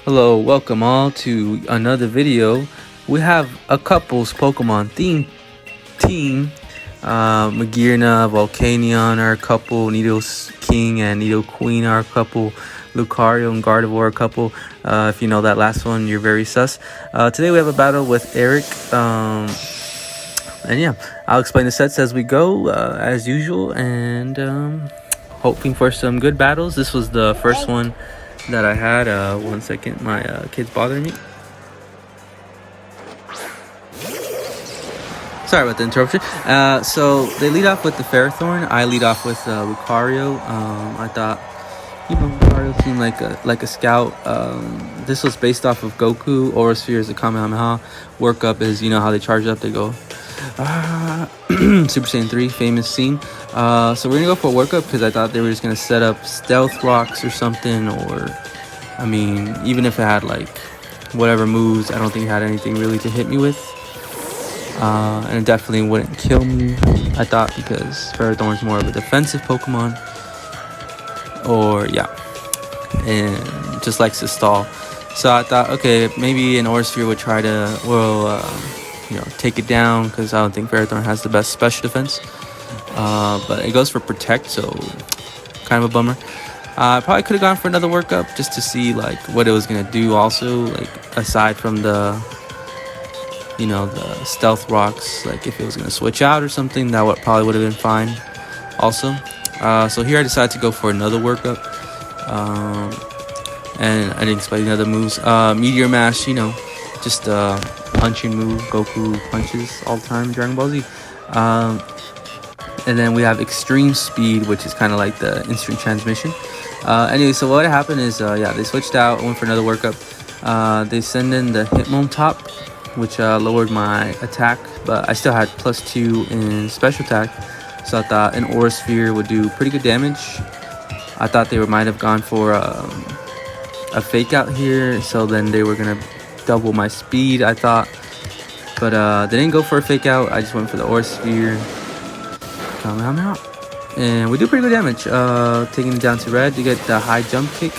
Hello, welcome all to another video. We have a couple's Pokemon theme team. Magearna, Volcanion are a couple, Nido King and Nido Queen are a couple, Lucario and Gardevoir are a couple. If you know that last one, you're very sus. Today we have a battle with Eric. And yeah, I'll explain the sets as we go, as usual, and hoping for some good battles. This was the first one that I had. 1 second, my kid's bothering me. Sorry about the interruption. So they lead off with the Ferrothorn. I lead off with Lucario. I thought, Lucario seemed like a scout. This was based off of Goku. Aura Sphere is a Kamehameha. Workup is, how they charge up. They go Super Saiyan 3, famous scene. So we're gonna go for a workup because I thought they were just gonna set up stealth rocks or something, or even if it had like whatever moves, I don't think it had anything really to hit me with. And it definitely wouldn't kill me, I thought, because Ferrothorn's more of a defensive Pokemon. And just likes to stall. So I thought, okay, maybe an Aura Sphere would try to, take it down, because I don't think Ferrothorn has the best special defense. But it goes for Protect, so kind of a bummer. I probably could have gone for another workup just to see like what it was gonna do. Also, like aside from the stealth rocks, like if it was gonna switch out or something, that probably would have been fine. Also, so here I decided to go for another workup, and I didn't explain the other moves. Meteor Mash, just a punching move. Goku punches all the time in Dragon Ball Z. And then we have Extreme Speed, which is kind of like the instant transmission. Anyway, so what happened is, they switched out, went for another workup. They send in the Hitmontop, which lowered my attack, but I still had +2 in special attack. So I thought an Aura Sphere would do pretty good damage. I thought they might have gone for a Fake Out here, so then they were gonna double my speed, I thought. But they didn't go for a Fake Out. I just went for the Aura Sphere. And we do pretty good damage, taking it down to red to get the high jump kick,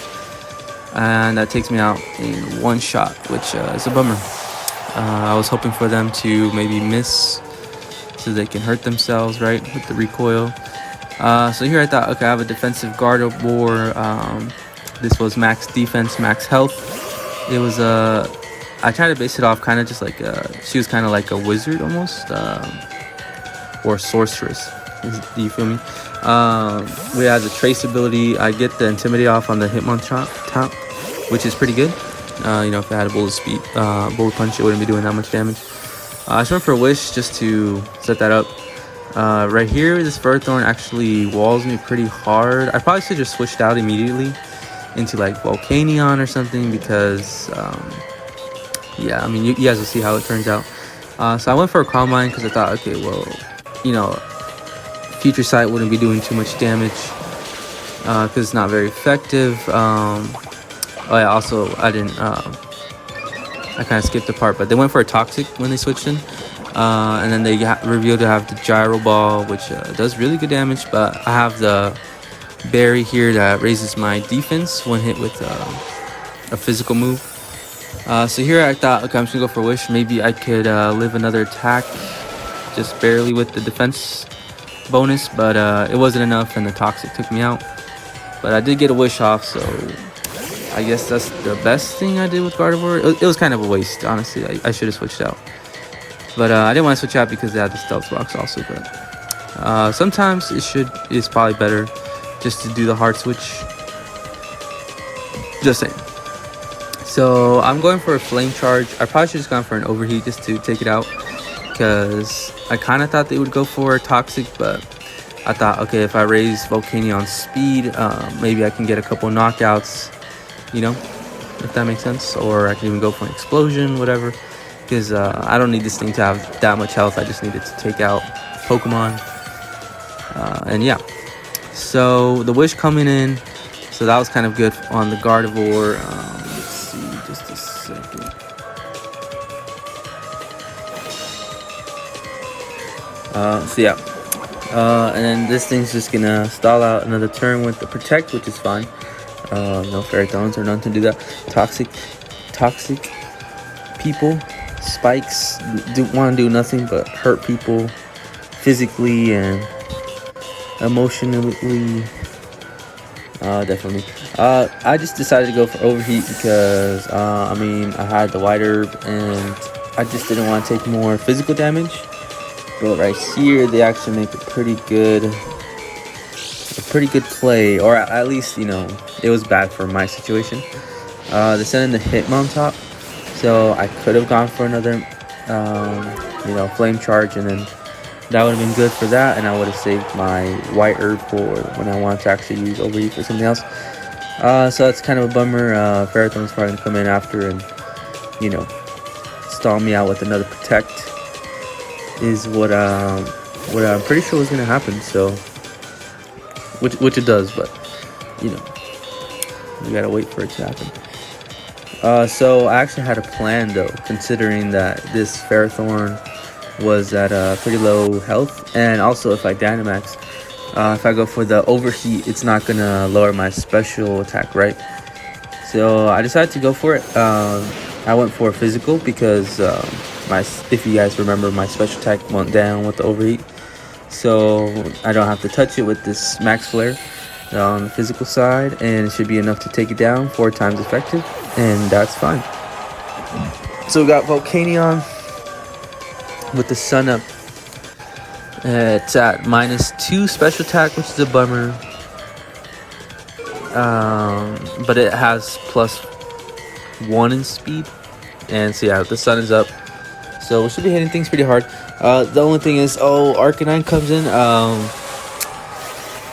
and that takes me out in one shot, which is a bummer. I was hoping for them to maybe miss so they can hurt themselves, right, with the recoil. So here I thought, okay, I have a defensive Gardevoir. This was max defense, max health. It was I tried to base it off kind of just like she was kind of like a wizard almost, or sorceress. Do you feel me? We have the trace ability. I get the Intimidate off on the Hitmontop, which is pretty good. If it had a bullet punch, it wouldn't be doing that much damage. I just went for a Wish just to set that up. Right here, this Ferrothorn actually walls me pretty hard. I probably should have just switched out immediately into like Volcanion or something, because you guys will see how it turns out. So I went for a Calm Mind because I thought, okay, well, Future Sight wouldn't be doing too much damage because it's not very effective. Also, I kind of skipped the part, but they went for a Toxic when they switched in. And then they revealed to have the Gyro Ball, which does really good damage, but I have the Berry here that raises my defense when hit with a physical move. So here I thought, okay, I'm just gonna go for a Wish. Maybe I could live another attack just barely with the defense bonus, but it wasn't enough and the Toxic took me out. But I did get a Wish off, so I guess that's the best thing I did with Gardevoir. It was kind of a waste, honestly. I should have switched out, but I didn't want to switch out because they had the stealth rocks also. But sometimes it's probably better just to do the hard switch. Just saying. So I'm going for a Flame Charge. I probably should have gone for an Overheat just to take it out, because I kind of thought they would go for a Toxic, but I thought, okay, if I raise Volcanion's speed, maybe I can get a couple knockouts, if that makes sense. Or I can even go for an Explosion, whatever, because I don't need this thing to have that much health. I just need it to take out Pokemon. So the Wish coming in, so that was kind of good on the Gardevoir. Let's see, just a second. And then this thing's just gonna stall out another turn with the Protect, which is fine. No Ferrothorns are known to do that. Toxic people. Spikes want to do nothing but hurt people physically and emotionally. Definitely. I just decided to go for overheat because I had the white herb and I just didn't want to take more physical damage. But right here, they actually make a pretty good play, or at least it was bad for my situation. They sent in the Hitmon top, so I could have gone for another flame charge, and then that would have been good for that, and I would have saved my white herb for when I want to actually use overheat for something else. So that's kind of a bummer. Ferrothorn's probably gonna come in after and stall me out with another protect. Is what I'm pretty sure was gonna happen. So, which it does, but we gotta wait for it to happen. So I actually had a plan though, considering that this Ferrothorn was at a pretty low health, and also if I Dynamax, if I go for the overheat, it's not gonna lower my special attack, right? So I decided to go for it. I went for a physical because if you guys remember, my special attack went down with the overheat, so I don't have to touch it with this max flare on the physical side, and it should be enough to take it down 4 times effective, and that's fine. So we got Volcanion with the sun up. It's at -2 special attack, which is a bummer. But it has +1 in speed, and so yeah, the sun is up, so we should be hitting things pretty hard. The only thing is, Arcanine comes in.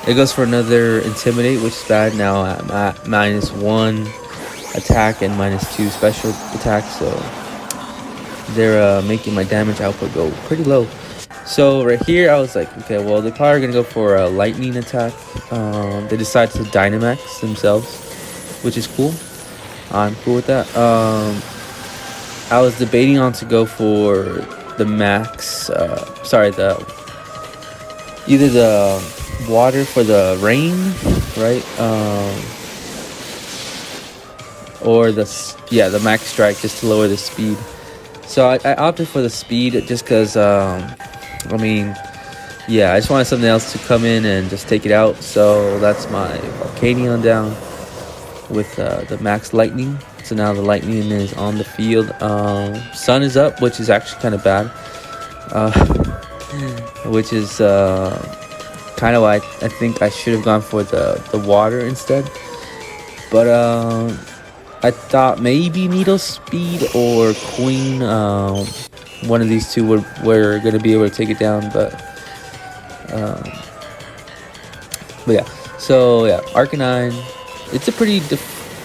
It goes for another Intimidate, which is bad. Now I'm at -1 attack and -2 special attack, so they're making my damage output go pretty low. So right here, I was like, okay, well, they're probably gonna go for a lightning attack. They decided to Dynamax themselves, which is cool. I'm cool with that. I was debating on to go for the max. Either the water for the rain, right? Or the max strike, just to lower the speed. So I opted for the speed just because I just wanted something else to come in and just take it out. So that's my Volcanion down with the max lightning. So now the lightning is on the field. Sun is up, which is actually kind of bad. Which is kind of why I think I should have gone for the water instead. But I thought maybe Needle Speed or Queen. One of these two were going to be able to take it down, but yeah. So yeah, Arcanine. It's a pretty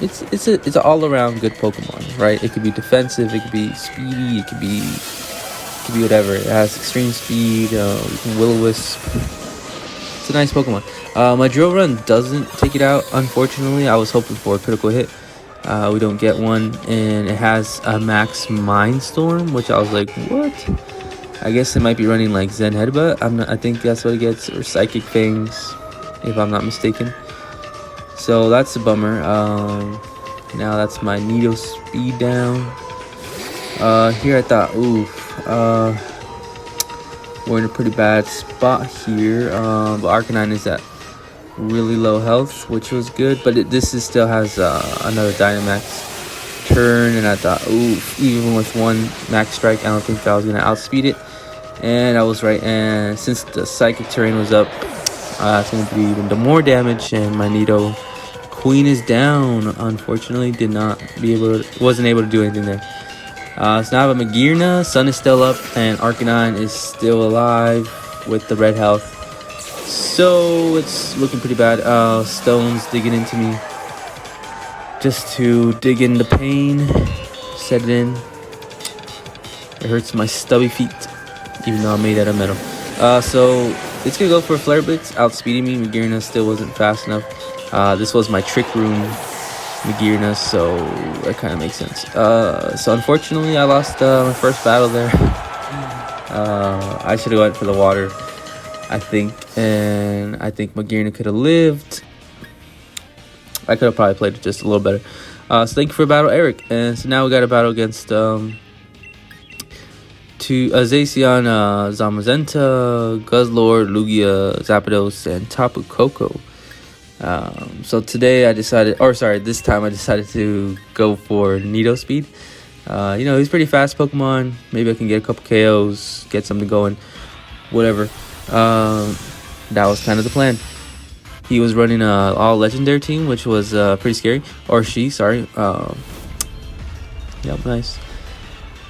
it's an all around good Pokemon, right? It could be defensive, it could be speedy, it could be whatever. It has extreme speed. You can Will-O-Wisp. It's a nice Pokemon. My Drill Run doesn't take it out, unfortunately. I was hoping for a critical hit. We don't get one, and it has a max Mindstorm, which I was like, what? I guess it might be running like Zen Headbutt. I think that's what it gets, or Psychic Fangs, if I'm not mistaken. So that's a bummer. Now that's my Nido speed down. Here I thought, we're in a pretty bad spot here. But Arcanine is at really low health, which was good, but this still has another Dynamax turn, and I thought, even with one max strike, I don't think I was gonna outspeed it, and I was right. And since the Psychic terrain was up, it's gonna be even more damage, and my Nido Queen is down. Unfortunately, wasn't able to do anything there. So now I have a Magearna. Sun is still up, and Arcanine is still alive with the red health. So it's looking pretty bad. Stone's digging into me just to dig in the pain, set it in. It hurts my stubby feet, even though I'm made out of metal. So it's gonna go for a Flare Blitz, outspeeding me. Magearna still wasn't fast enough. This was my Trick Room Magearna, so that kind of makes sense. So unfortunately, I lost my first battle there. I should have went for the water, I think, and I think Magearna could have lived. I could have probably played it just a little better. So thank you for battle, Eric. And so now we got a battle against Zacian, Zamazenta, Guzzlord, Lugia, Zapdos, and Tapu Koko. So today this time I decided to go for Nido-Speed. He's pretty fast Pokemon. Maybe I can get a couple KOs, get something going, whatever. That was kind of the plan. He was running a all legendary team, which was pretty scary. Or she, sorry. Yep, nice.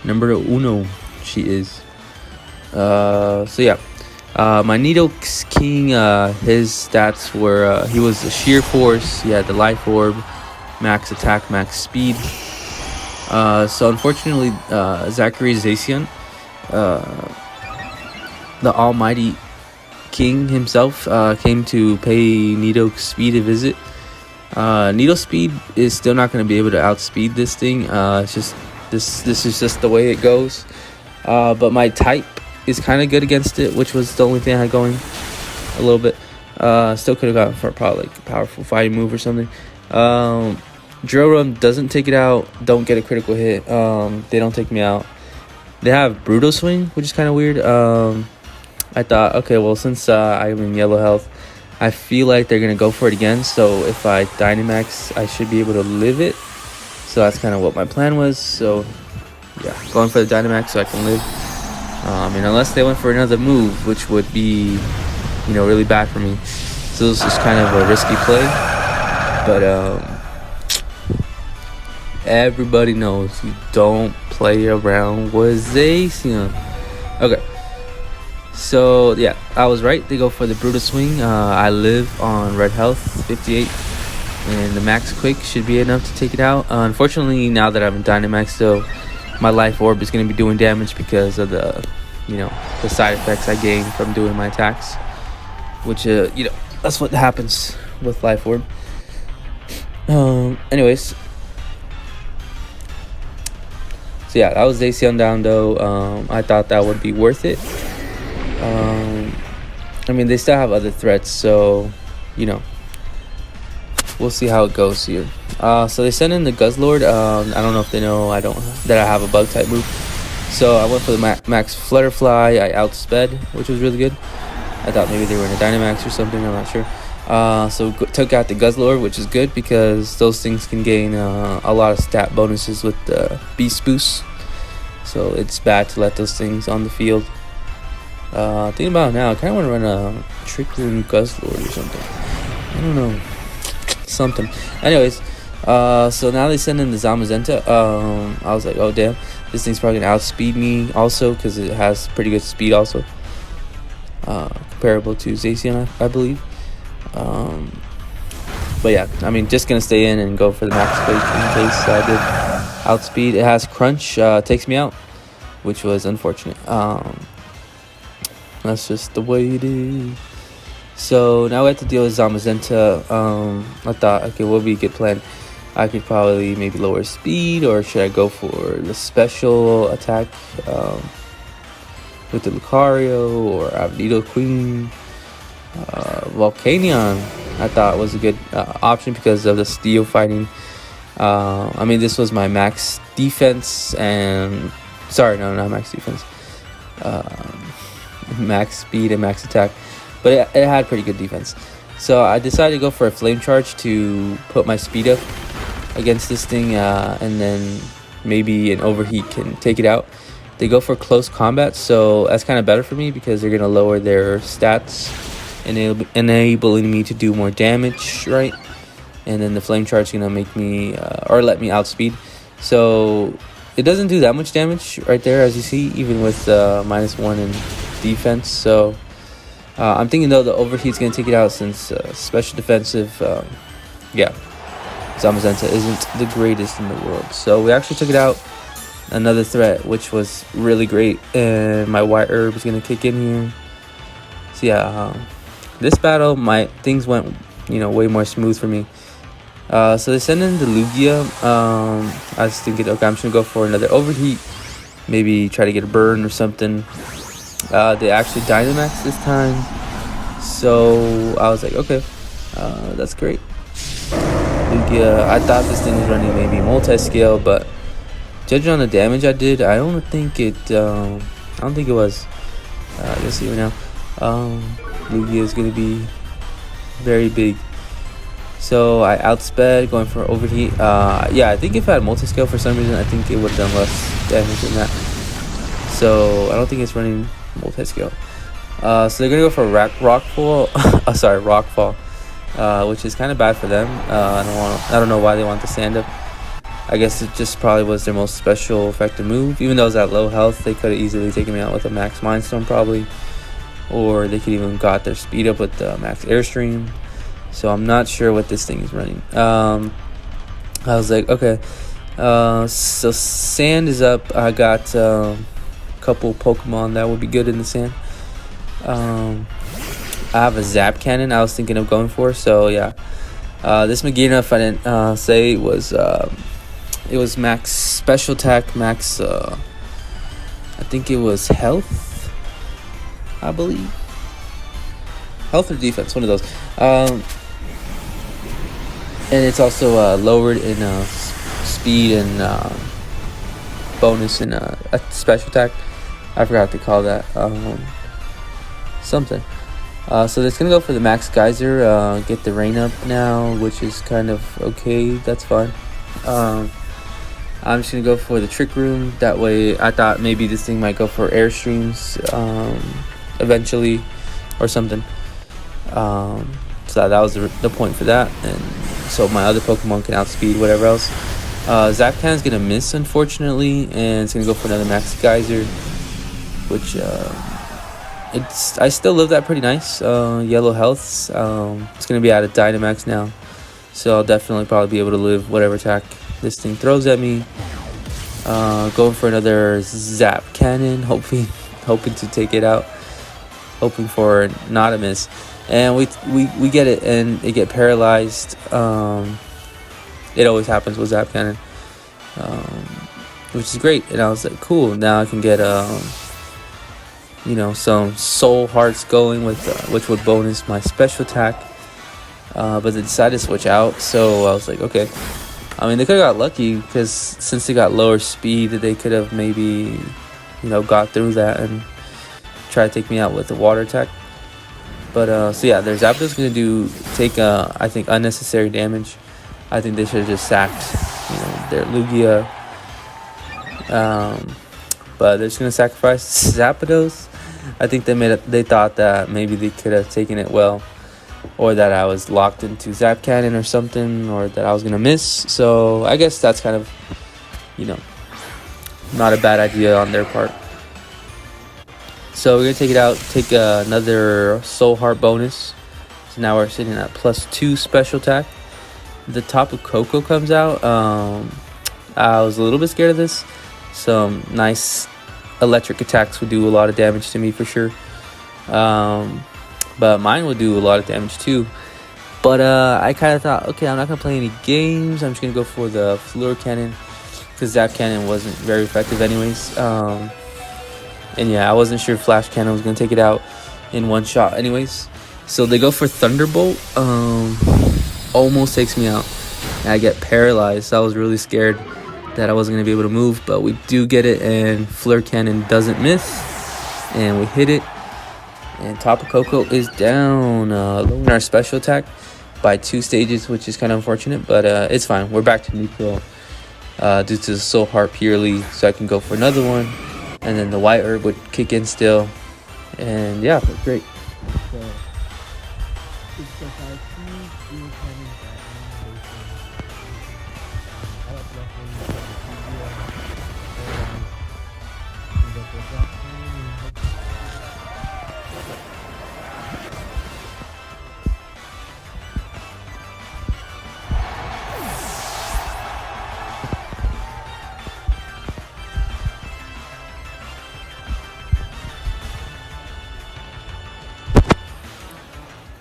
Number uno, she is. So yeah. My Nido King, his stats were, he was a sheer force, he had the life orb, max attack, max speed. So unfortunately, Zachary Zacian, the almighty king himself, came to pay Nido-Speed a visit. Nido-Speed is still not going to be able to outspeed this thing. It's just, this is just the way it goes. But my type is kind of good against it, which was the only thing I had going a little bit. Still could have gotten for probably like a powerful fighting move or something. Drill Run doesn't take it out, don't get a critical hit. They don't take me out. They have Brutal Swing, which is kind of weird. I thought, okay, well, since I'm in yellow health, I feel like they're going to go for it again. So if I Dynamax, I should be able to live it. So that's kind of what my plan was. So yeah, going for the Dynamax so I can live. Unless they went for another move, which would be, really bad for me. So this is kind of a risky play. But everybody knows you don't play around with Zacian. Okay. So yeah, I was right. They go for the Brutal Swing. I live on red health, 58. And the max quick should be enough to take it out. Unfortunately, now that I'm in Dynamax, though, my life orb is going to be doing damage because of the side effects I gain from doing my attacks, which that's what happens with life orb. Anyways, so yeah, that was Zacian down though. I thought that would be worth it. They still have other threats, so we'll see how it goes here. So they sent in the Guzzlord. I don't know if they know that I have a bug type move. So I went for the max Flutterfly. I outsped, which was really good. I thought maybe they were in a Dynamax or something. I'm not sure. So took out the Guzzlord, which is good because those things can gain a lot of stat bonuses with the Beast Boost. So it's bad to let those things on the field. Thinking about it now, I kind of want to run a Trick Room Guzzlord or something. I don't know. Something. Anyways, so now they send in the Zamazenta. I was like, oh damn, this thing's probably gonna outspeed me also because it has pretty good speed also, comparable to Zacian, I believe. But yeah, just gonna stay in and go for the max quick in case I did outspeed. It has Crunch, takes me out, which was unfortunate. That's just the way it is. So now we have to deal with Zamazenta. I thought, okay, what would be a good plan? I could probably maybe lower speed, or should I go for the special attack with the Lucario, or Abnido Queen? Volcanion, I thought was a good option because of the steel fighting. This was my max defense and... Sorry, no, not max defense. Max speed and max attack. But it had pretty good defense. So I decided to go for a Flame Charge to put my speed up against this thing. And then maybe an Overheat can take it out. They go for close combat. So that's kind of better for me because they're going to lower their stats, enabling me to do more damage, right? And then the Flame Charge is going to make me, or let me outspeed. So it doesn't do that much damage right there, as you see, even with -1 in defense. So I'm thinking though the Overheat's gonna take it out since special defensive, Zamazenta isn't the greatest in the world. So we actually took it out. Another threat, which was really great, and my White Herb is gonna kick in here. So yeah, this battle, things went way more smooth for me. So they send in the Lugia. I was thinking, okay, I'm just gonna go for another Overheat, maybe try to get a burn or something. They actually Dynamax this time, so I was like, okay, that's great. Lugia. I thought this thing was running maybe multi-scale, but judging on the damage I did, I don't think it. I don't think it was. You'll see right now. Lugia is gonna be very big. So I outsped, going for overheat. Yeah, I think if I had multi-scale for some reason, I think it would have done less damage than that. So I don't think it's running multi-scale. So they're gonna go for rockfall. Sorry, rockfall, which is kind of bad for them. I don't know why they want the stand up. I guess it just probably was their most special effective move. Even though it was at low health, they could have easily taken me out with a max Mindstorm probably, or they could even got their speed up with the max Airstream. So I'm not sure what this thing is running. I was like, okay. So sand is up. I got a couple Pokemon that would be good in the sand. I have a Zap Cannon I was thinking of going for. So yeah. This Magina, if I didn't say, it was max special attack, max I think it was health, I believe. Health or defense, one of those. And it's also lowered in speed and bonus in a special attack. I forgot what they call that. Something. So it's gonna go for the max geyser. Get the rain up now, which is kind of okay. That's fine. I'm just gonna go for the trick room. That way, I thought maybe this thing might go for airstreams eventually, or something. So that was the point for that, and so my other Pokemon can outspeed whatever else. Zapcan's gonna miss, unfortunately, and it's gonna go for another max geyser, which I still live that pretty nice. Yellow healths. It's gonna be out of Dynamax now, so I'll definitely probably be able to live whatever attack this thing throws at me. Going for another Zap Cannon, hoping to take it out, hoping for not a miss, and we get it, and it get paralyzed. It always happens with Zap Cannon, which is great. And I was like, cool. Now I can get some soul hearts going with which would bonus my special attack. But they decided to switch out, so I was like, okay. I mean, they could have got lucky, because since they got lower speed, they could have maybe, got through that and try to take me out with a water attack. But so yeah, their Zapdos gonna take I think unnecessary damage. I think they should have just sacked their Lugia. But they're just gonna sacrifice Zapdos. I think they thought that maybe they could have taken it well, or that I was locked into Zap Cannon or something, or that I was gonna miss. So I guess that's kind of not a bad idea on their part. So we're gonna take it out, take another Soul Heart bonus. So now we're sitting at +2 special attack. The Tapu Koko comes out. I was a little bit scared of this. Some nice electric attacks would do a lot of damage to me for sure. But mine would do a lot of damage too. But I kind of thought, okay, I'm not gonna play any games. I'm just gonna go for the Fluor Cannon, because Zap Cannon wasn't very effective anyways. And yeah, I wasn't sure Flash Cannon was gonna take it out in one shot anyways. So they go for Thunderbolt. Almost takes me out, and I get paralyzed. So I was really scared that I wasn't gonna be able to move, but we do get it, and Flare Cannon doesn't miss, and we hit it, and Tapu Koko is down, lowering our special attack by 2 stages, which is kind of unfortunate, but it's fine. We're back to neutral due to the Soul Heart purely, so I can go for another one, and then the White Herb would kick in still, and yeah, great. So,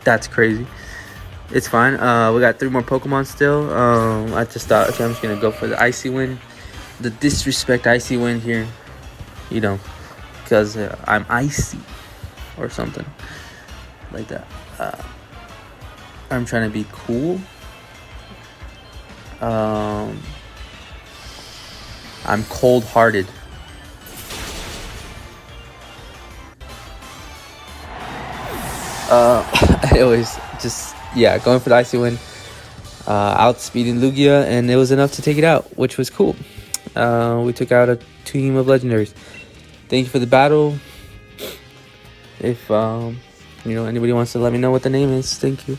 that's crazy. It's fine. We got 3 more Pokemon still. I just thought, okay, I'm just gonna go for the Icy Wind, the disrespect Icy Wind here, because I'm icy or something like that. I'm trying to be cool. I'm cold-hearted. Anyways, just going for the icy wind, outspeeding Lugia, and it was enough to take it out, which was cool. We took out a team of legendaries. Thank you for the battle. If anybody wants to let me know what the name is, thank you.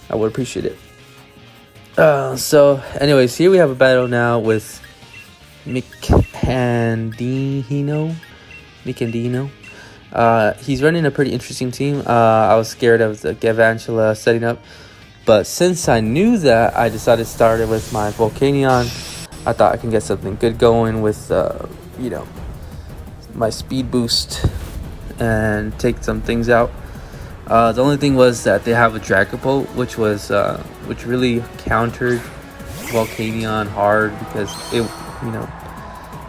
I would appreciate it. So anyways, here we have a battle now with Mikandino. He's running a pretty interesting team. I was scared of the Galvantula setting up, but since I knew that, I decided to start it with my Volcanion. I thought I can get something good going with my speed boost and take some things out. The only thing was that they have a Dragapult, which really countered Volcanion hard, because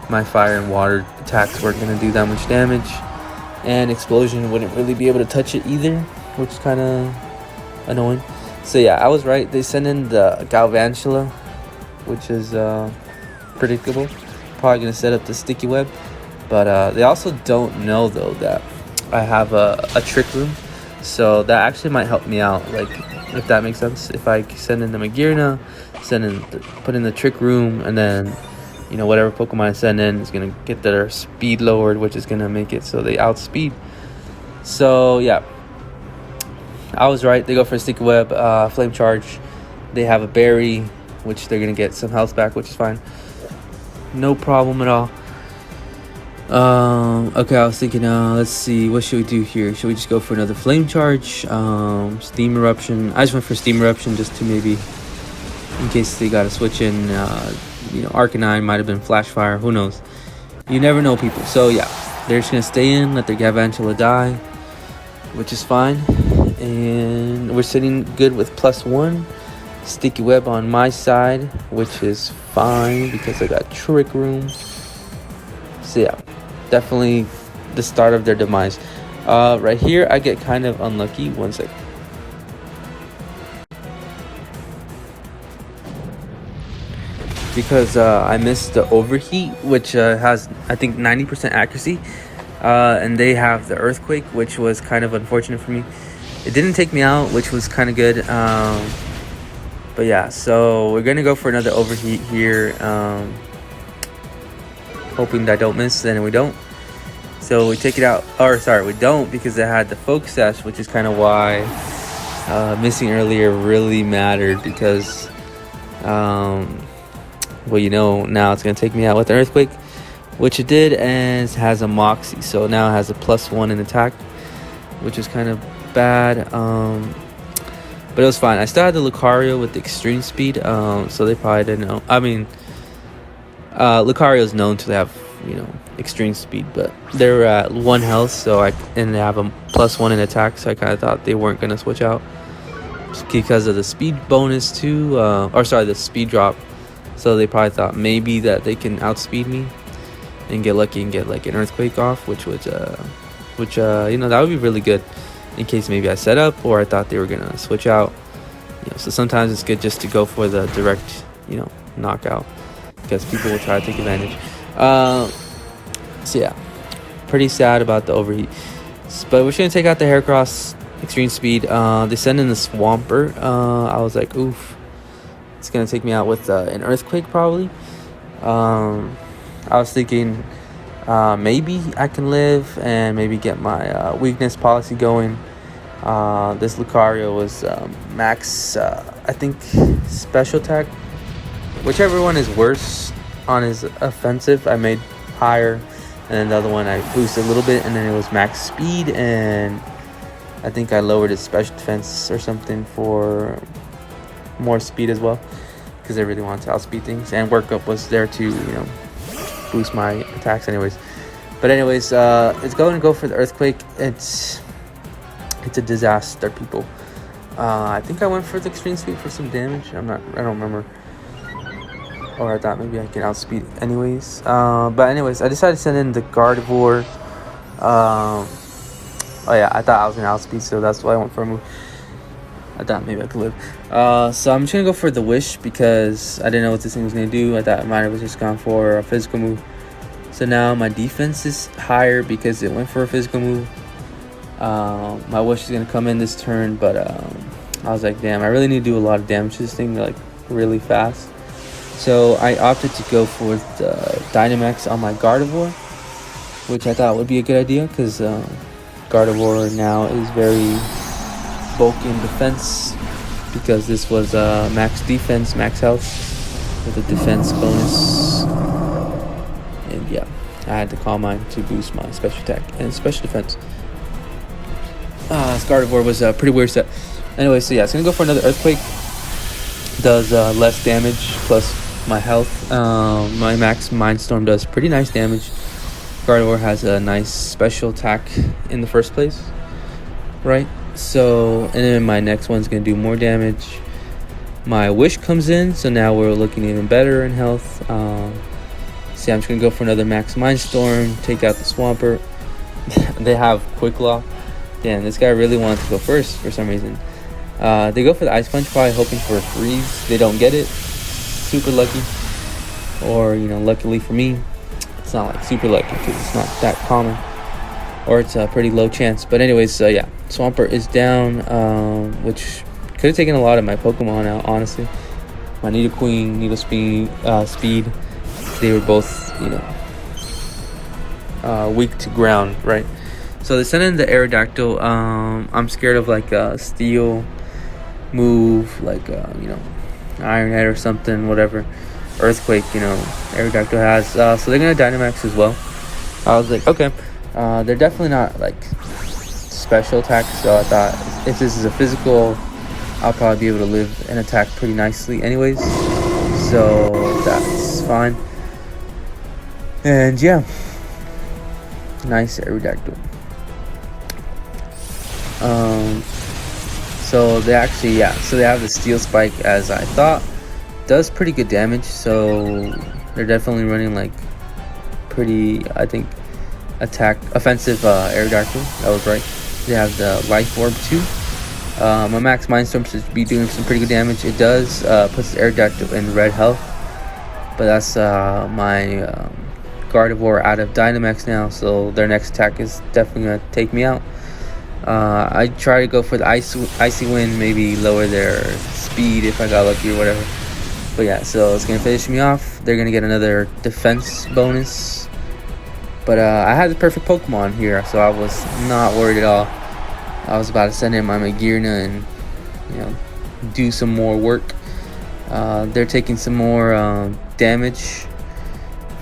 my fire and water attacks weren't going to do that much damage, and Explosion wouldn't really be able to touch it either, which is kind of annoying. So yeah, I was right. They sent in the Galvantula, which is predictable. Probably going to set up the Sticky Web, but they also don't know though that I have a Trick Room. So that actually might help me out, like, if that makes sense. If I send in the Magearna, put in the Trick Room, and then whatever Pokemon I send in is gonna get their speed lowered, which is gonna make it so they outspeed. So yeah, I was right. They go for a Sticky Web, Flame Charge. They have a Berry, which they're gonna get some health back, which is fine, no problem at all. Okay, I was thinking, let's see, what should we do here? Should we just go for another Flame Charge? Steam Eruption. I just went for Steam Eruption just to maybe, in case they got to switch in, Arcanine might have been Flash Fire, who knows? You never know, people. So yeah, they're just going to stay in, let their Galvantula die, which is fine. And we're sitting good with +1. Sticky Web on my side, which is fine because I got Trick Room. So yeah, definitely the start of their demise. Right here, I get kind of unlucky. One sec. Because I missed the Overheat, which has, I think, 90% accuracy. And they have the Earthquake, which was kind of unfortunate for me. It didn't take me out, which was kind of good. But yeah, so we're going to go for another Overheat here. Hoping that I don't miss, and we don't. So we take it out, or sorry, we don't, because it had the Focus Sash, which is kind of why missing earlier really mattered, because now it's going to take me out with an Earthquake, which it did, and it has a Moxie, so now it has a +1 in attack, which is kind of bad, but it was fine. I still had the Lucario with the extreme speed, so they probably didn't know. I mean, Lucario is known to have, extreme speed, but they're at 1 health, and they have a +1 in attack, so I kind of thought they weren't going to switch out just because of the speed bonus too, the speed drop. So they probably thought maybe that they can outspeed me and get lucky and get like an Earthquake off, which that would be really good in case maybe I set up or I thought they were gonna switch out. So sometimes it's good just to go for the direct, knockout, because people will try to take advantage. So yeah, pretty sad about the Overheat, but we're just gonna take out the Heracross extreme speed. They send in the Swampert. I was like, oof, it's gonna take me out with an Earthquake probably. I was thinking maybe I can live and maybe get my weakness policy going. This Lucario was max, I think, special attack. Whichever one is worse on his offensive, I made higher, and then the other one I boosted a little bit, and then it was max speed, and I think I lowered his special defense or something for more speed as well, because I really wanted to outspeed things, and workup was there to boost my attacks anyways. But anyways, it's going to go for the Earthquake. It's a disaster, people. I think I went for the extreme speed for some damage. I don't remember. Or I thought maybe I can outspeed anyways. But anyways, I decided to send in the Gardevoir. I thought I was gonna outspeed, so that's why I went for a move. I thought maybe I could live. So I'm just gonna go for the wish because I didn't know what this thing was gonna do. I thought mine was just gone for a physical move. So now my defense is higher because it went for a physical move. My wish is gonna come in this turn, but I was like, damn, I really need to do a lot of damage to this thing like really fast. So I opted to go for the Dynamax on my Gardevoir, which I thought would be a good idea because Gardevoir now is very bulky in defense because this was max defense, max health with a defense bonus. And yeah, I had to call mine to boost my special attack and special defense. This Gardevoir was a pretty weird set. Anyway, so yeah, it's gonna go for another Earthquake. Does less damage plus my health. My max Mindstorm does pretty nice damage. Gardevoir has a nice special attack in the first place, right? So, and then my next one's gonna do more damage. My wish comes in, so now we're looking even better in health. See, I'm just gonna go for another max Mindstorm, take out the Swampert. They have Quick Lock. Damn, this guy really wanted to go first for some reason. They go for the Ice Punch, probably hoping for a freeze. They don't get it. Super lucky. Or, you know, luckily for me, it's not like super lucky because it's not that common. Or it's a pretty low chance. But anyways, yeah, Swampert is down, which could have taken a lot of my Pokemon out, honestly. My Nidoqueen, Speed, they were both, you know, weak to ground, right? So they sent in the Aerodactyl. I'm scared of like a Steel move, like you know, Iron Head or something, whatever. Earthquake, you know, Aerodactyl has. So they're gonna Dynamax as well. I was like, okay, they're definitely not like special attacks. So I thought if this is a physical, I'll probably be able to live and attack pretty nicely, anyways. So that's fine. And yeah, nice Aerodactyl. So they actually, yeah, so they have the Steel Spike as I thought. Does pretty good damage, so they're definitely running like pretty, I think, offensive Aerodactyl. That was right. They have the Life Orb too. My Max Mindstorm should be doing some pretty good damage. It does puts the Aerodactyl in red health, but that's my Gardevoir out of Dynamax now, so their next attack is definitely gonna take me out. I try to go for the Icy Wind, maybe lower their speed if I got lucky or whatever. But yeah, so it's gonna finish me off. They're gonna get another defense bonus. But I had the perfect Pokemon here, so I was not worried at all. I was about to send in my Magearna and, you know, do some more work. They're taking some more damage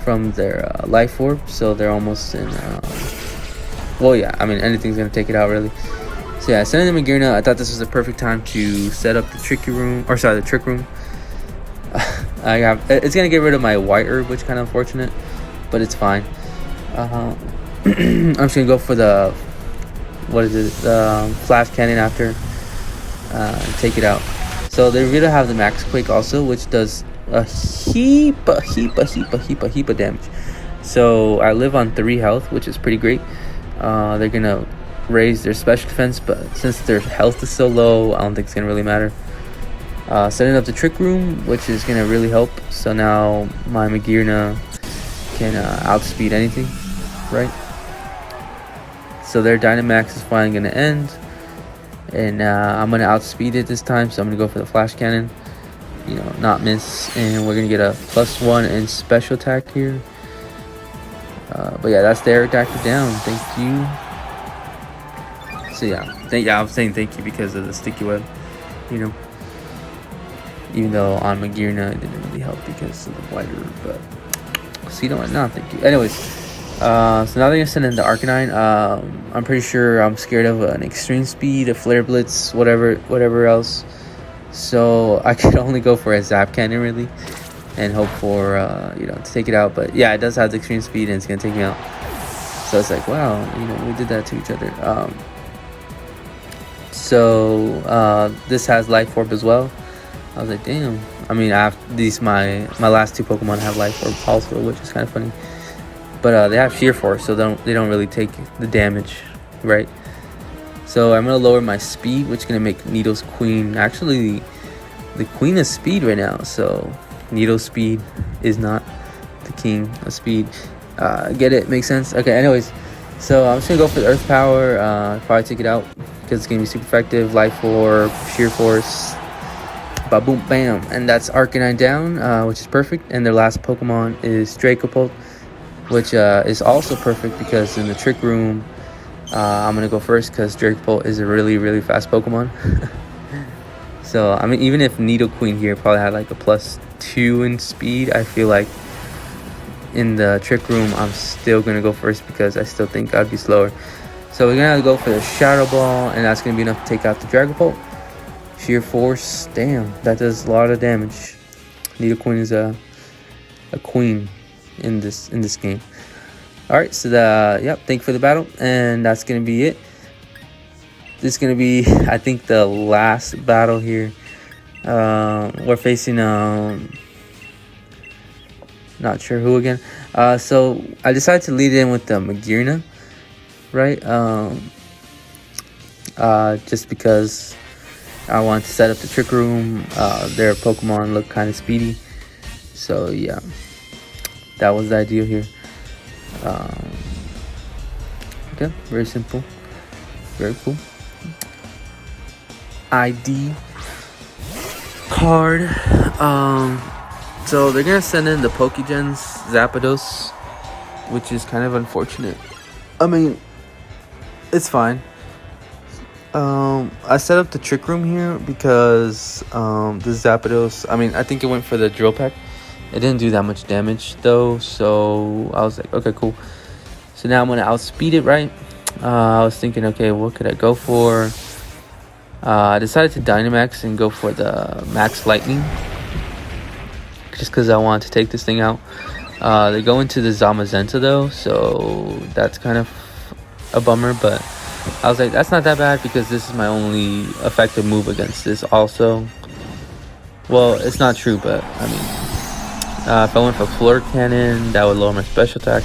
from their Life Orb, so they're almost in. Well, yeah, I mean, anything's gonna take it out, really. So yeah, sending them Magearna. I thought this was the perfect time to set up the Trick Room. It's gonna get rid of my White Herb, which is kind of unfortunate, but it's fine. I'm just gonna go for the Flash Cannon after, take it out. So they're gonna have the Max Quake also, which does a heap of damage. So I live on 3 health, which is pretty great. They're gonna raise their special defense, but since their health is so low, I don't think it's gonna really matter. Setting up the Trick Room, which is gonna really help. So now my Magearna can outspeed anything, right? So their Dynamax is finally gonna end, and I'm gonna outspeed it this time. So I'm gonna go for the Flash Cannon, you know, not miss, and we're gonna get a +1 in special attack here. But yeah, that's the Aerodactyl down. Thank you. So yeah, I'm saying thank you because of the sticky web, you know. Even though on Magearna it didn't really help because of the White Herb, but so you know what? No, thank you. Anyways, so now they're gonna send in the Arcanine. I'm pretty sure I'm scared of an Extreme Speed, a Flare Blitz, whatever else. So I could only go for a Zap Cannon really, and hope for you know, to take it out. But yeah, it does have the Extreme Speed and it's gonna take me out. So it's like, wow, you know, we did that to each other. So this has Life Orb as well. I was like, damn. I mean, I have my last 2 Pokemon have Life Orb also, which is kind of funny. But they have Sheer Force, so they don't really take the damage, right? So I'm gonna lower my speed, which is gonna make Needle's queen actually the queen of speed right now. So Needle's speed is not the king of speed. Get it? Makes sense? Okay, anyways. So I'm just gonna go for the earth power. Probably take it out because it's gonna be super effective. Life orb, sheer force, ba boom bam, and that's Arcanine down, which is perfect. And their last Pokemon is Dracopult, which is also perfect because in the trick room, I'm gonna go first because Dracopult is a really fast Pokemon. So I mean, even if Nidoqueen here probably had like a +2 in speed, I feel like in the trick room I'm still gonna go first because I still think I'd be slower. So we're gonna go for the Shadow Ball, and that's gonna be enough to take out the Dragapult. Sheer force, damn, that does a lot of damage. Nidoqueen is a queen in this game. All right, so thank you for the battle, and that's gonna be it. This is gonna be, I think, the last battle here. We're facing not sure who again. So I decided to lead in with the Magearna, right? Just because I wanted to set up the trick room. Their Pokemon look kind of speedy, so yeah, that was the idea here. Okay, very simple, very cool. ID card. So they're gonna send in the Pokégens Zapdos, which is kind of unfortunate. I mean, it's fine. I set up the trick room here because this Zapdos, I mean, I think it went for the drill peck. It didn't do that much damage though, so I was like, okay, cool. So now I'm gonna outspeed it, right? I was thinking, okay, what could I go for? I decided to Dynamax and go for the Max Lightning, just because I wanted to take this thing out. They go into the Zamazenta though, so that's kind of a bummer, but I was like, that's not that bad because this is my only effective move against this also. Well, it's not true, but I mean, if I went for Floor Cannon, that would lower my special attack.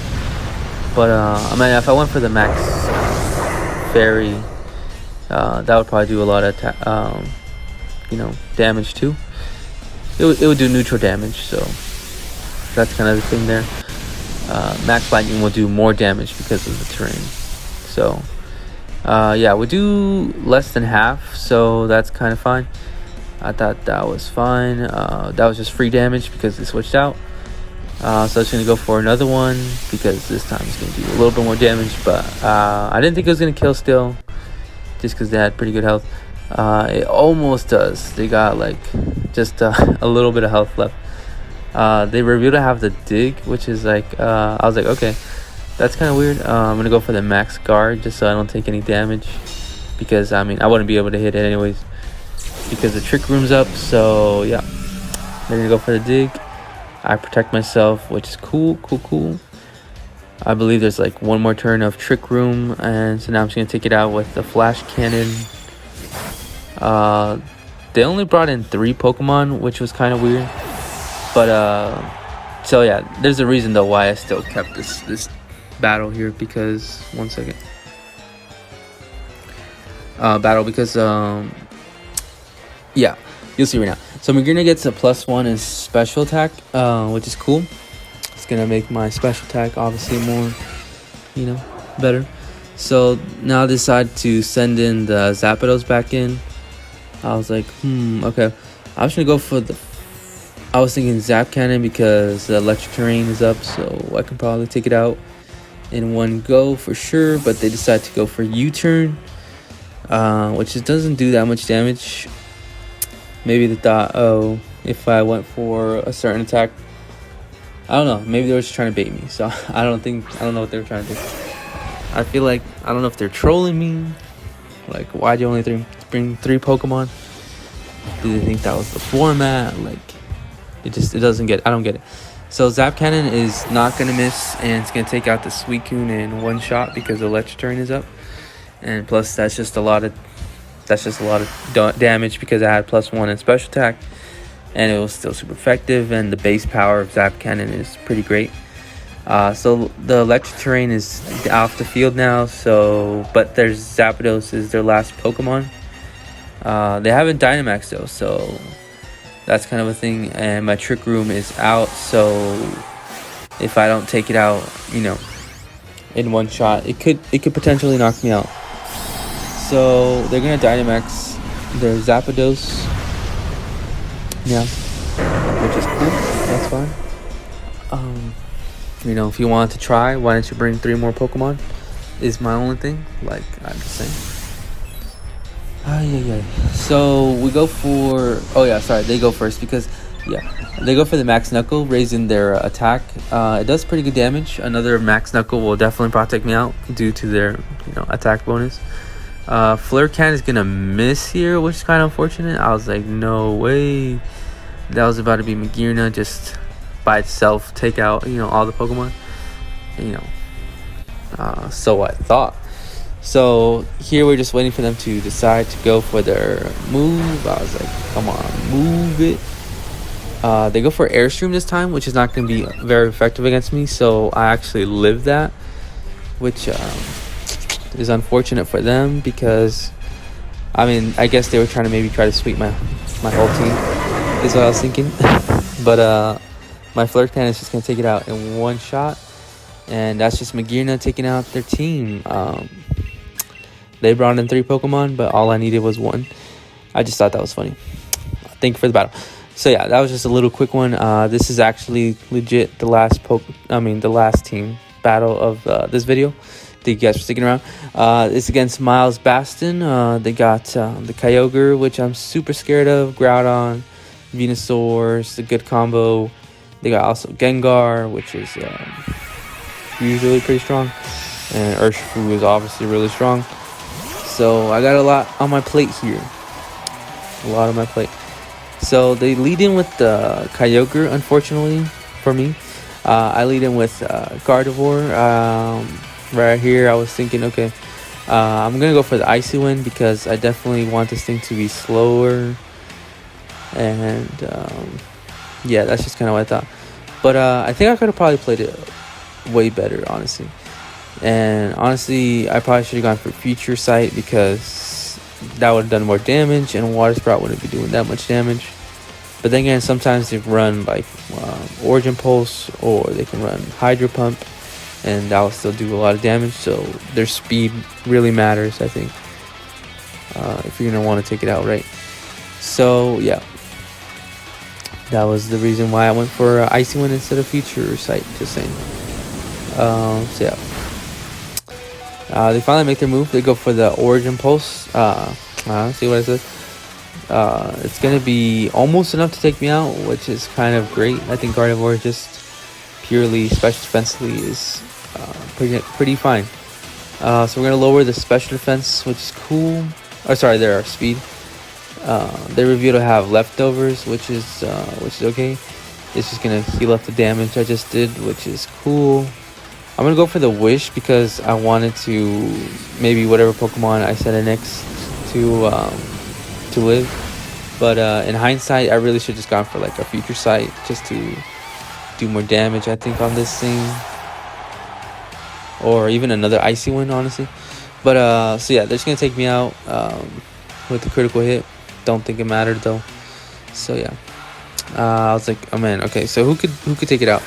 But I mean, if I went for the Max Fairy, that would probably do a lot of damage too. It would do neutral damage, so that's kind of the thing there. Max Lightning will do more damage because of the terrain. So yeah, we do less than half, so that's kind of fine. I thought that was fine. That was just free damage because they switched out. So I was going to go for another one because this time it's going to do a little bit more damage, but I didn't think it was going to kill still, just because they had pretty good health. It almost does. They got like just a little bit of health left. They revealed to have the dig, which is like, I was like, okay, that's kind of weird. I'm gonna go for the max guard just so I don't take any damage, because I mean, I wouldn't be able to hit it anyways because the trick room's up. So yeah, they're gonna go for the dig. I protect myself, which is cool. I believe there's like one more turn of trick room, and so now I'm just gonna take it out with the flash cannon. They only brought in 3 Pokemon, which was kind of weird, but so yeah, there's a reason though why I still kept this battle here, because one second, because yeah, you'll see right now. So Magearna gets a +1 in special attack, which is cool. It's gonna make my special attack obviously more, better. So now I decide to send in the Zapdos back in. I was like, okay, I was gonna go for I was thinking Zap Cannon because the electric terrain is up, so I can probably take it out in one go for sure. But they decide to go for U-turn, which doesn't do that much damage. Maybe they thought, oh, if I went for a certain attack, I don't know, maybe they were just trying to bait me. So I don't know what they were trying to do. I feel like, I don't know if they're trolling me. Like, why'd you only bring 3 Pokemon? Do they think that was the format? Like, it doesn't get, I don't get it. So Zap Cannon is not gonna miss, and it's gonna take out the Suicune in one shot because the electric turn is up, and plus that's just a lot of damage because I had +1 in special attack, and it was still super effective. And the base power of Zap Cannon is pretty great. So the electric terrain is off the field now. So, but there's Zapdos is their last Pokemon. They haven't Dynamax though, so that's kind of a thing. And my Trick Room is out, so if I don't take it out, in one shot, it could potentially knock me out. So they're gonna Dynamax their Zapdos, yeah, which is cool. That's fine. If you want to try, why don't you bring 3 more Pokemon? Is my only thing. Like, I'm just saying. Yeah. So we go for. Oh yeah, sorry. They go first because, they go for the Max Knuckle, raising their attack. It does pretty good damage. Another Max Knuckle will definitely protect me out due to their attack bonus. Flare Can is gonna miss here, which is kind of unfortunate. I was like, no way. That was about to be Magearna just by itself take out all the Pokemon. So I thought. So here we're just waiting for them to decide to go for their move. I was like, come on, move it. They go for Airstream this time, which is not going to be very effective against me. So I actually lived that, which is unfortunate for them because, I guess they were trying to try to sweep my whole team, is what I was thinking. But my Flirt Cannon is just going to take it out in one shot. And that's just Magearna taking out their team. They brought in 3 Pokemon, but all I needed was 1. I just thought that was funny. Thank you for the battle. So yeah, that was just a little quick one. This is actually legit the last the last team battle of this video. Thank you guys for sticking around. It's against Miles Baston. They got the Kyogre, which I'm super scared of. Groudon, Venusaur, the good combo. They got also Gengar, which is usually pretty strong, and Urshifu is obviously really strong. So I got a lot on my plate here. So they lead in with the Kyogre, unfortunately for me. I lead in with Gardevoir. Right here, I was thinking, okay, I'm gonna go for the Icy Wind because I definitely want this thing to be slower. And yeah, that's just kind of what I thought. But I think I could have probably played it way better, honestly. And honestly, I probably should have gone for Future Sight because that would have done more damage, and Water Sprout wouldn't be doing that much damage. But then again, sometimes they run like Origin Pulse, or they can run Hydro Pump, and that will still do a lot of damage. So their speed really matters, I think, if you're gonna want to take it out right. So yeah, that was the reason why I went for Icy Wind instead of Future Sight. Just saying. So yeah. They finally make their move. They go for the Origin Pulse. See what I said? It's going to be almost enough to take me out, which is kind of great. I think Gardevoir just purely special defensively is pretty fine. So we're going to lower the special defense, which is cool. Oh, sorry, their speed. They reveal to have leftovers, which is okay. It's just going to heal up the damage I just did, which is cool. I'm going to go for the Wish because I wanted to maybe whatever Pokemon I set in next to live. But in hindsight, I really should have just gone for like a Future Sight just to do more damage, I think, on this thing. Or even another Icy Wind, honestly. But so yeah, they're just going to take me out with the critical hit. Don't think it mattered though. So yeah. I was like, oh man, okay, so who could take it out?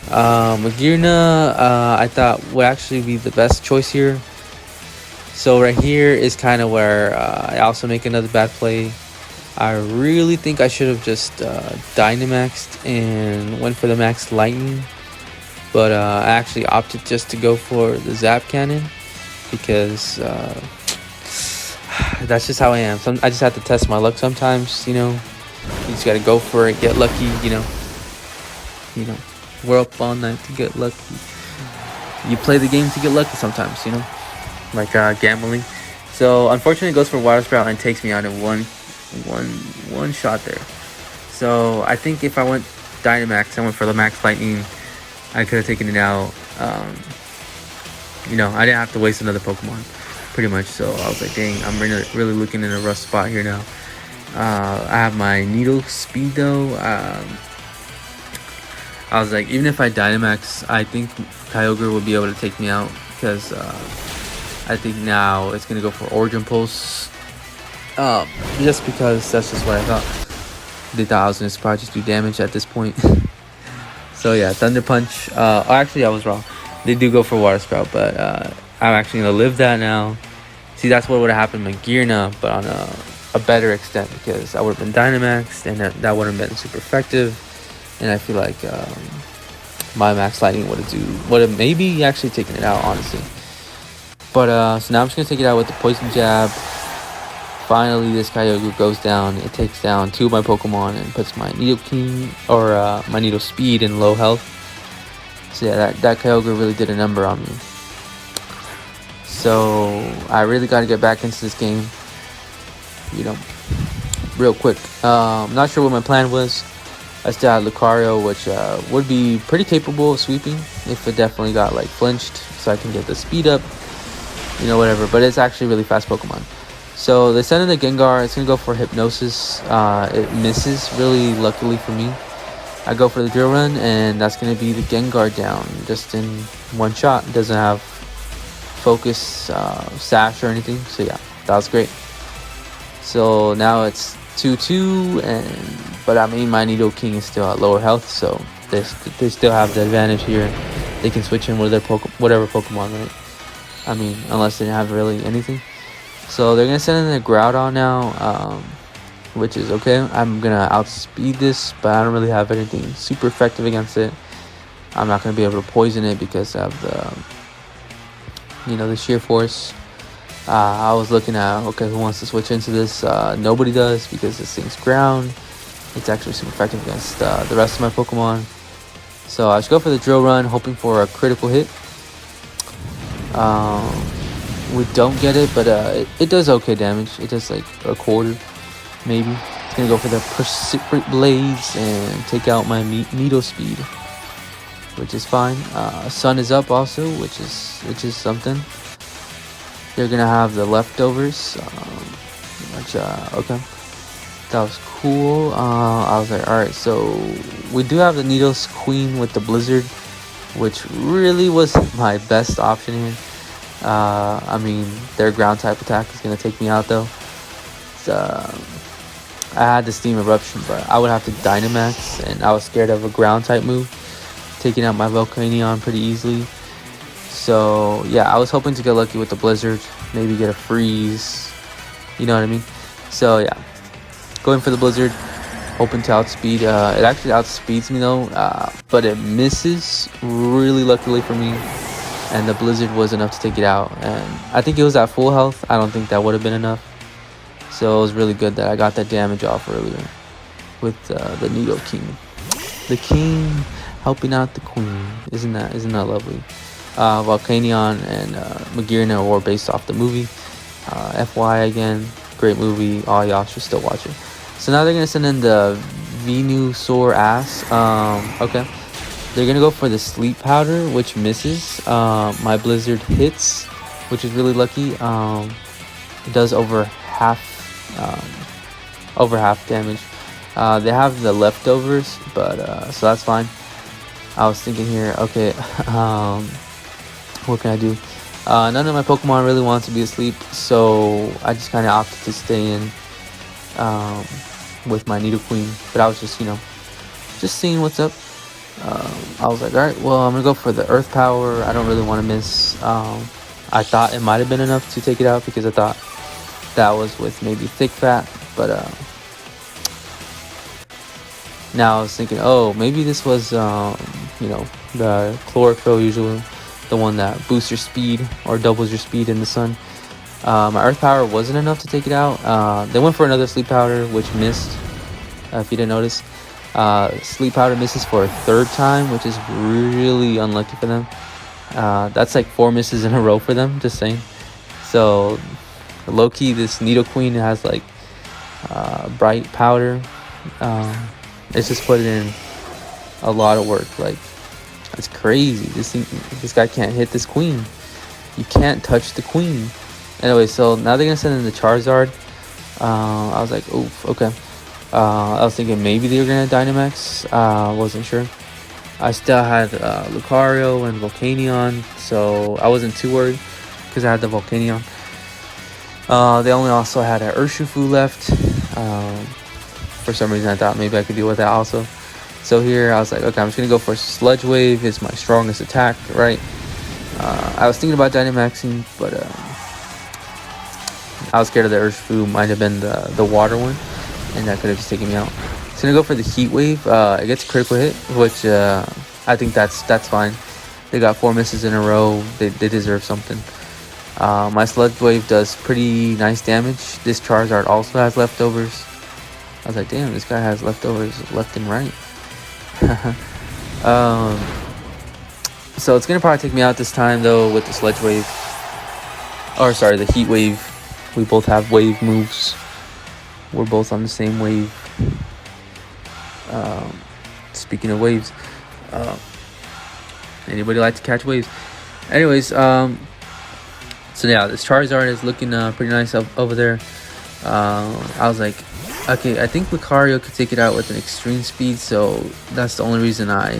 Magearna, I thought would actually be the best choice here. So right here is kind of where I also make another bad play. I really think I should have just Dynamaxed and went for the Max Lightning. But I actually opted just to go for the Zap Cannon because that's just how I am. I just have to test my luck sometimes, You just gotta go for it, get lucky, We're up all night to get lucky. You play the game to get lucky sometimes, like gambling. So unfortunately, it goes for Water Sprout and takes me out in one shot there. So I think if I went Dynamax, I went for the Max Lightning, I could have taken it out. I didn't have to waste another Pokemon, pretty much. So I was like, dang, I'm really looking in a rough spot here now. I have my Needle Speed though. I was like, even if I Dynamax, I think Kyogre would be able to take me out because I think now it's gonna go for Origin Pulse. Just because that's just what I thought. They thought I was gonna probably just do damage at this point. So yeah, Thunder Punch. Actually, I was wrong. They do go for Water Sprout, but I'm actually gonna live that now. See, that's what would have happened with Gearna, but on a better extent, because I would have been Dynamaxed, and that would have been super effective. And I feel like my Max Lightning would have maybe actually taken it out, honestly. But so now I'm just gonna take it out with the Poison Jab. Finally, this Kyogre goes down. It takes down 2 of my Pokemon and puts my Nidoking or my Nido Speed in low health. So yeah, that Kyogre really did a number on me. So I really got to get back into this game, real quick. I'm not sure what my plan was. I still had Lucario, which would be pretty capable of sweeping if it definitely got like flinched, so I can get the speed up, whatever. But it's actually really fast Pokemon. So they send in the Gengar. It's gonna go for Hypnosis. It misses, really luckily for me. I go for the Drill Run, and that's gonna be the Gengar down just in one shot. It doesn't have Focus, Sash, or anything. So yeah, that was great. So now it's 2-2, but I mean my Nidoking is still at lower health, so they still have the advantage here. They can switch in with their whatever Pokemon, right? I mean, unless they didn't have really anything. So they're gonna send in the Groudon now, which is okay. I'm gonna outspeed this, but I don't really have anything super effective against it. I'm not gonna be able to poison it because of the sheer force. I was looking at, okay, who wants to switch into this? Nobody does, because this thing's ground. It's actually super effective against the rest of my Pokemon. So I should go for the Drill Run, hoping for a critical hit. We don't get it, but it does okay damage. It does like a quarter, maybe. It's gonna go for the Precipitate Blaze and take out my Nido Speed, which is fine. Sun is up also, which is something. They're gonna have the Leftovers, okay, that was cool. I was like, all right, so we do have the Nido's Queen with the Blizzard, which really was my best option here. I mean, their ground type attack is gonna take me out though. I had the Steam Eruption, but I would have to Dynamax, and I was scared of a ground type move taking out my Volcanion pretty easily. So yeah, I was hoping to get lucky with the Blizzard, maybe get a freeze, you know what I mean? So yeah, going for the Blizzard, hoping to outspeed. It actually outspeeds me though, but it misses really luckily for me, and the Blizzard was enough to take it out. And I think it was at full health. I don't think that would have been enough. So it was really good that I got that damage off earlier with the Nidoking. The king helping out the queen. Isn't that lovely? Volcanion and Magearna were based off the movie. FY again, great movie. All y'all should still watch it. So now they're gonna send in the Venusaur Ass. Okay, they're gonna go for the Sleep Powder, which misses. My Blizzard hits, which is really lucky. It does over half damage. They have the Leftovers, but so that's fine. I was thinking here, okay, what can I do? None of my Pokemon really want to be asleep, so I just kind of opted to stay in with my Nidoqueen. But I was just, just seeing what's up. I was like, all right, well, I'm gonna go for the Earth Power. I don't really want to miss. I thought it might have been enough to take it out because I thought that was with maybe Thick Fat, but now I was thinking, oh, maybe this was the Chlorophyll, usually the one that boosts your speed or doubles your speed in the sun. My Earth Power wasn't enough to take it out. They went for another Sleep Powder, which missed, if you didn't notice. Sleep Powder misses for a third time, which is really unlucky for them. That's like 4 misses in a row for them, just saying. So low-key, this Nidoqueen has like Bright Powder. It's just put in a lot of work. Like, it's crazy. This guy can't hit this queen. You can't touch the queen. Anyway, so now they're gonna send in the Charizard. I was like, oof, okay. I was thinking maybe they were gonna Dynamax. Wasn't sure. I still had Lucario and Volcanion, so I wasn't too worried because I had the Volcanion. They only also had an Urshifu left. For some reason, I thought maybe I could deal with that also. So here, I was like, okay, I'm just going to go for Sludge Wave. It's my strongest attack, right? I was thinking about Dynamaxing, but I was scared of the Urshifu. Might have been the water one, and that could have just taken me out. It's going to go for the Heat Wave. It gets a critical hit, which I think that's fine. They got 4 misses in a row. They deserve something. My Sludge Wave does pretty nice damage. This Charizard also has leftovers. I was like, damn, this guy has leftovers left and right. So it's going to probably take me out this time, though, with the Sludge Wave. Or, sorry, the Heat Wave. We both have wave moves. We're both on the same wave. Speaking of waves, anybody like to catch waves? Anyways, so yeah, this Charizard is looking pretty nice over there. I was like, okay, I think Lucario could take it out with an extreme speed, so that's the only reason I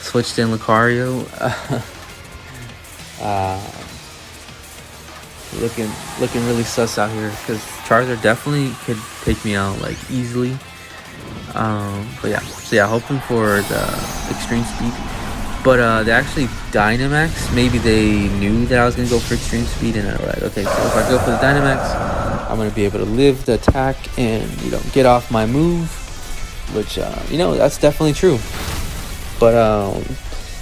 switched in Lucario. Looking really sus out here because Charizard definitely could take me out like easily. But yeah, so yeah, hoping for the extreme speed. But they actually Dynamax. Maybe they knew that I was gonna go for extreme speed, and they're like, okay, so if I go for the Dynamax, I'm gonna be able to live the attack and get off my move, which that's definitely true. But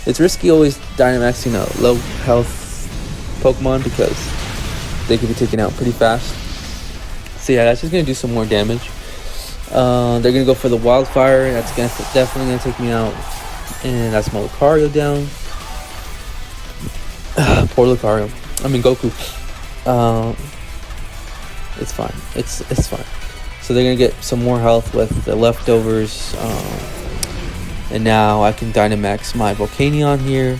it's risky always Dynamaxing a low health Pokemon because they can be taken out pretty fast. So yeah, that's just gonna do some more damage. They're gonna go for the Wildfire. That's definitely gonna take me out, and that's my Lucario down. Poor Lucario. I mean Goku. It's fine. It's fine. So they're gonna get some more health with the leftovers, and now I can Dynamax my Volcanion here.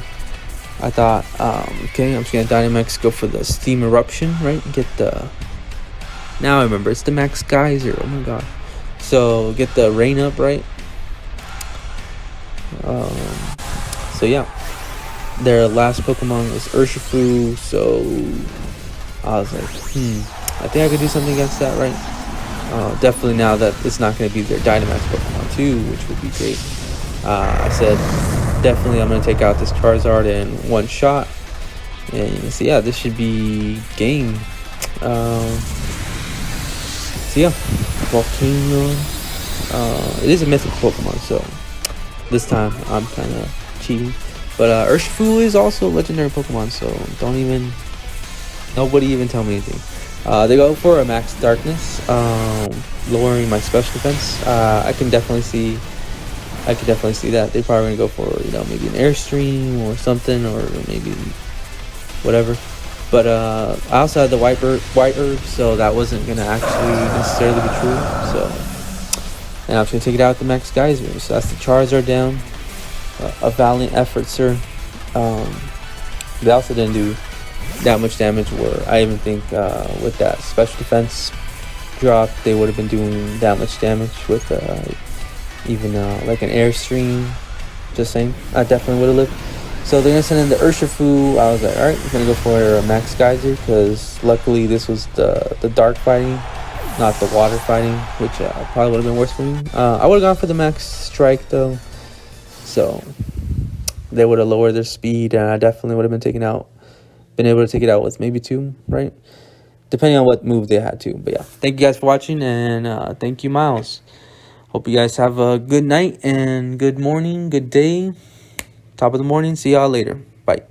I thought, okay, I'm just gonna Dynamax, go for the Steam Eruption, right? Get the. Now I remember it's the Max Geyser. Oh my god. So get the rain up, right? So yeah, their last Pokemon was Urshifu. So I was like, I think I could do something against that, right? Definitely now that it's not going to be their Dynamax Pokemon too, which would be great. I said definitely I'm going to take out this Charizard in one shot, and so yeah, this should be game. So yeah, Volcanion. It is a mythical Pokemon, so this time I'm kind of cheating. But Urshifu is also a legendary Pokemon, so nobody even tell me anything. They go for a Max Darkness, lowering my special defense. I can definitely see that they're probably gonna go for maybe an Airstream or something, or maybe whatever. But I also had the white herb, so that wasn't gonna actually necessarily be true. So, and I'm just gonna take it out with the Max Geyser. So that's the Charizard down. A valiant effort, sir. They also didn't do that much damage. Where I even think with that special defense drop, they would have been doing that much damage with even like an Airstream. Just saying, I definitely would have lived. So they're gonna send in the Urshifu. I was like, all right, we're gonna go for a Max Geyser because luckily this was the dark fighting, not the water fighting, which probably would have been worse for me. I would have gone for the Max Strike though, so they would have lowered their speed, and I definitely would have been able to take it out with maybe 2, right? Depending on what move they had to. But yeah, thank you guys for watching, and thank you, Miles. Hope you guys have a good night and good morning, good day. Top of the morning. See y'all later. Bye.